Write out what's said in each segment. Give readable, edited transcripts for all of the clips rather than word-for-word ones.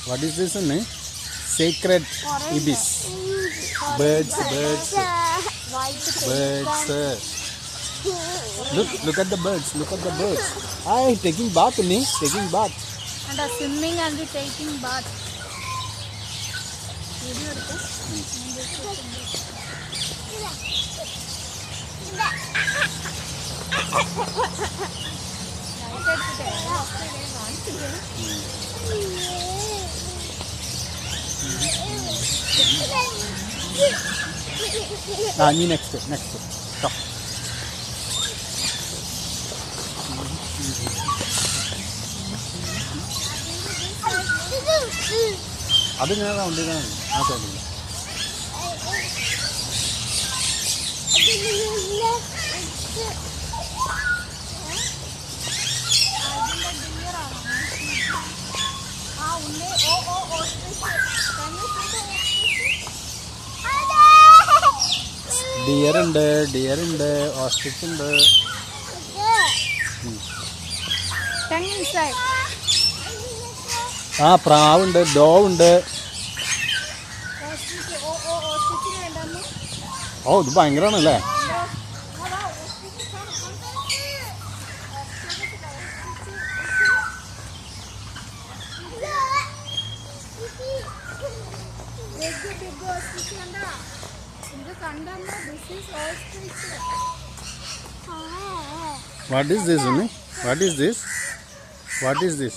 What is this name? Sacred ibis. Birds. Look at the birds. Hi, taking bath, me. Taking bath. And swimming and taking bath. Next. Stop. അത് ഞാൻ കൊണ്ടിരിക്കണം ആ സൈഡിൽ. Dear ഉണ്ട് ostrich ഉണ്ട്. ആ പ്രാവുണ്ട്, ഡോവുണ്ട്. ഓ ഇത് ഭയങ്കരമാണല്ലേ. What is this?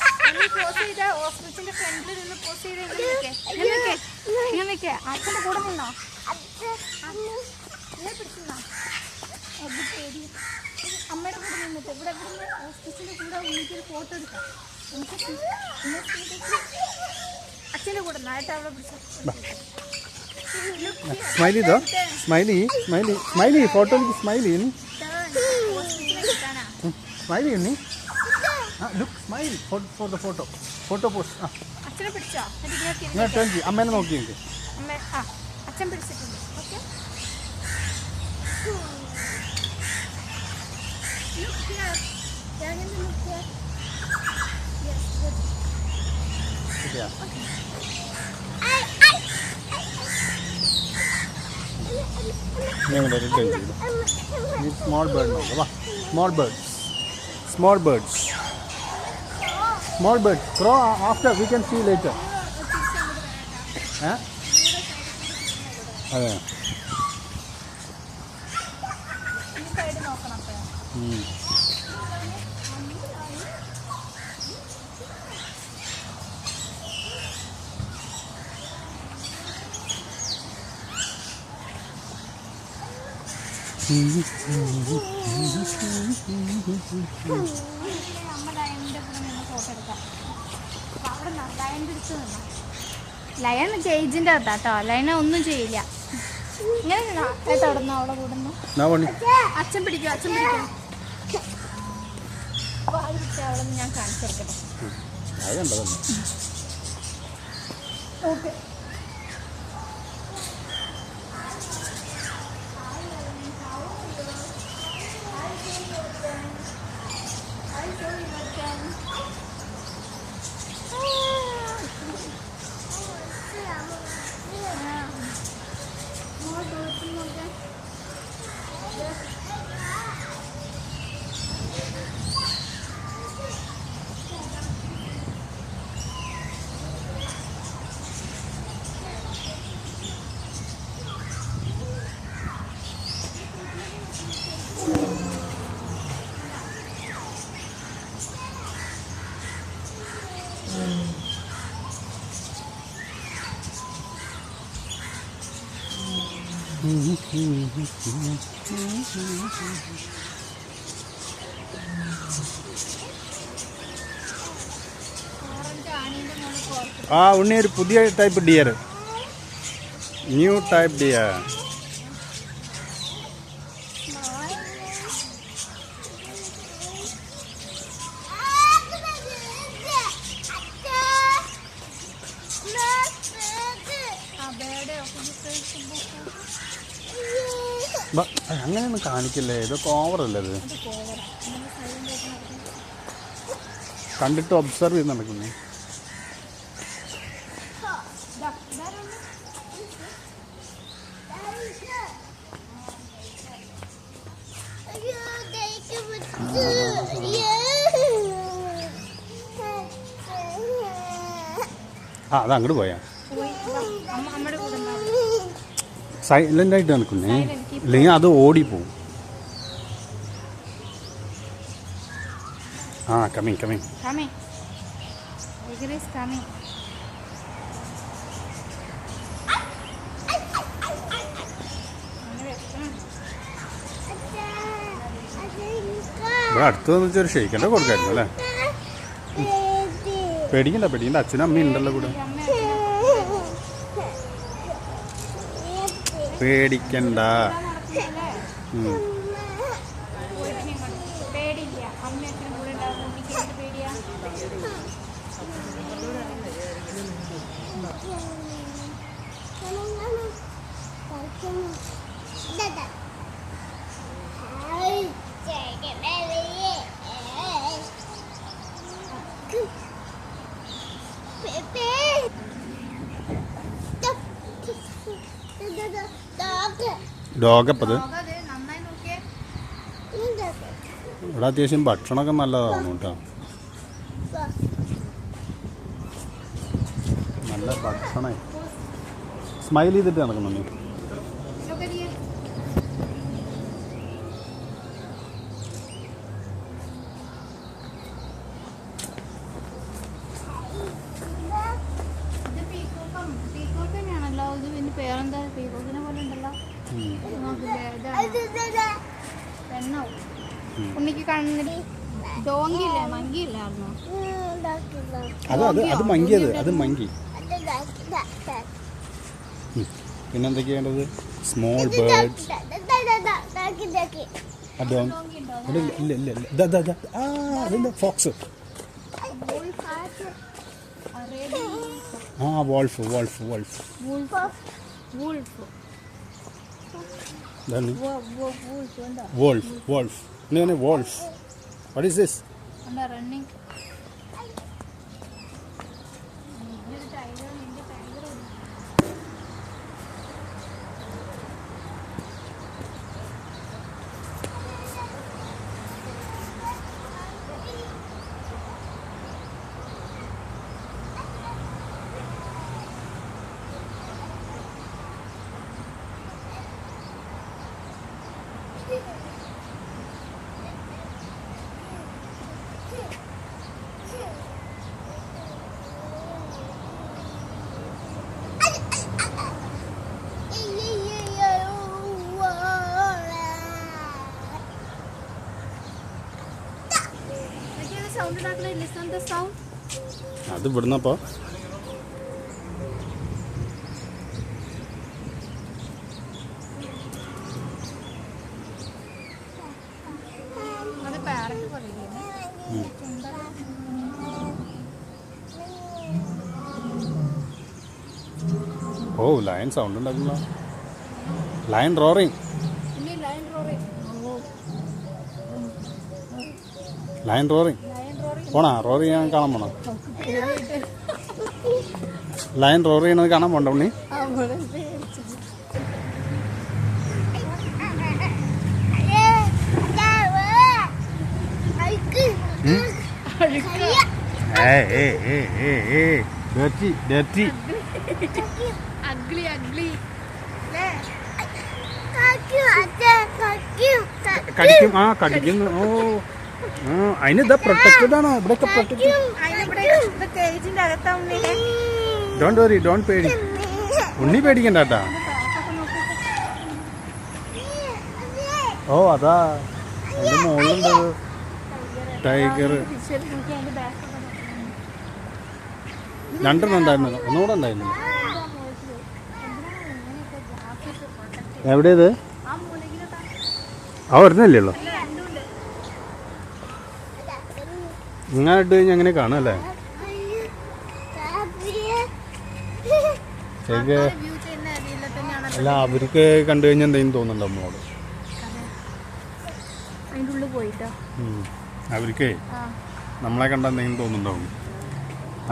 അച്ഛൻ്റെ കൂടെ നിന്നോ? അമ്മയുടെ കൂടെ നിന്നിട്ട് ഇവിടെ ഹോസ്പിറ്റലിൻ്റെ കൂടെ എനിക്കൊരു ഫോട്ടോ എടുക്കാം. അച്ഛൻ്റെ കൂടെ നായിട്ട് അവിടെ പിടിച്ചു. Smiley photo smiley Unni. Look smile for the photo post. അച്ഛനെ പിടിച്ചോ? അമ്മേനെ നോക്കി അച്ഛൻ പിടിച്ചിട്ടുണ്ട്. ഓക്കെ സ്മോൾ ബേർഡ് നോക്കാം. Small birds crow after we can see later. അതെ ലയൺ കേജിൻ്റെ അകത്താട്ടോ. ലയണ ഒന്നും ചെയ്യില്ല. ഇങ്ങനെ തുടർന്നോ അവളെ കൂടുന്നു. അച്ഛൻ പിടിക്കും. അവളെ ഞാൻ കാണിച്ചു കൊടുക്കട്ടെ. ഓക്കെ ആ ഉണ്ണി ഒരു പുതിയ type dear, new type dear. അങ്ങനെയൊന്നും കാണിക്കല്ലേ, ഇതൊക്കെ ഓവറല്ലേ ഇത്. കണ്ടിട്ട് ഒബ്സർവ് ചെയ്ത് നടക്കുന്നേ. ആ അത് അങ്ങോട്ട് പോയാ സൈലന്റ് ആയിട്ട് നടക്കുന്നേ, ഇല്ലെങ്കിൽ അത് ഓടിപ്പോവും. ആ കമ്മിങ് കമ്മിങ്. ഇവിടെ അടുത്ത് വന്ന് വെച്ചൊരു ഷെയ്ക്കൻ്റെ കൊടുക്കായിരുന്നു അല്ലേ. പേടിക്കണ്ട പേടിക്കണ്ട, അച്ഛനും അമ്മയും ഉണ്ടല്ലോ കൂടെ. പേടിക്കണ്ട. ഡോഗപ്പത് ഇവിടെ അത്യാവശ്യം ഭക്ഷണമൊക്കെ നല്ലതാണ് കേട്ടോ. നല്ല ഭക്ഷണം. സ്മൈൽ ചെയ്തിട്ട് നടക്കുന്നുണ്ട്. പേരെന്താ? പീക്കോക്കിനെ പോലെ ഉണ്ടല്ലോ. ഉണ്ണിക്ക് കണ്ണില് ഡോങ്കില്ലേ, മങ്കിയില്ലായിരുന്നോ? അത് മങ്കിയത്, അത് മങ്കി. പിന്നെന്തൊക്കെയാണ്ടത്? Small birds. ഫോക്സ്. ആ wolf wolf wolf wolf wolf. ഇങ്ങനെ wolf. What is this? Running. അത് ഇവിടുന്നപ്പോ ഓ ലയൺ സൗണ്ട് ഉണ്ടാക്കുന്ന ലയൺ റോറിങ്. ലയൺ റോറിങ് പോണാ? റോർ ചെയ്യാൻ കാണാൻ പോണോ? ലയൺ റോർ ചെയ്യണത് കാണാൻ പോണ്ട ഉണ്ണി? കടിക്കും. ആ കടിക്കുന്നു. ഓ അതിനിതാ പ്രൊട്ടക്റ്റഡ് ആണോ? ഇവിടെയൊക്കെ പ്രൊട്ടക്റ്റഡ്. ഡോണ്ട് വറി, ഡോണ്ട് പേടി. ഉണ്ണി പേടിക്കണ്ട കേട്ടാ. ഓ അതാ അതിന്റെ മുകളിലുണ്ട് ടൈഗർ. രണ്ടെണ്ണം ഉണ്ടായിരുന്നല്ലോ, ഒന്നുകൂടെ ഉണ്ടായിരുന്നു. എവിടെയത്? ആ ഒരെണ്ണല്ലേ ഉള്ളു. ഇങ്ങനെ ഇട്ട് കഴിഞ്ഞാൽ അങ്ങനെ കാണും അല്ലേ? അല്ല അവർക്ക് കണ്ടു കഴിഞ്ഞാൽ എന്തെങ്കിലും തോന്നുന്നുണ്ടോ മോള്? അതിൻ്റെ ഉള്ളിൽ പോയിട്ടോ. അവർക്കേ ആ നമ്മളെ കണ്ട എന്തെങ്കിലും തോന്നുന്നുണ്ടാവും.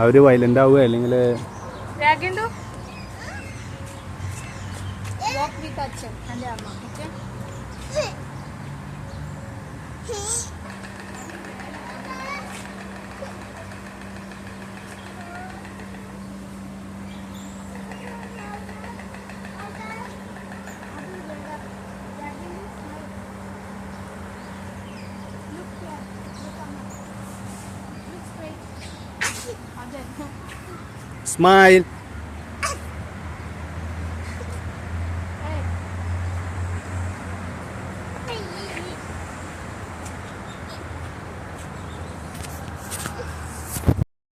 അവർ വയലൻ്റ് ആവുക അല്ലെങ്കിൽ രാഗേന്ദു walk with അച്ഛൻ എൻ്റെ അമ്മ. Okay smile.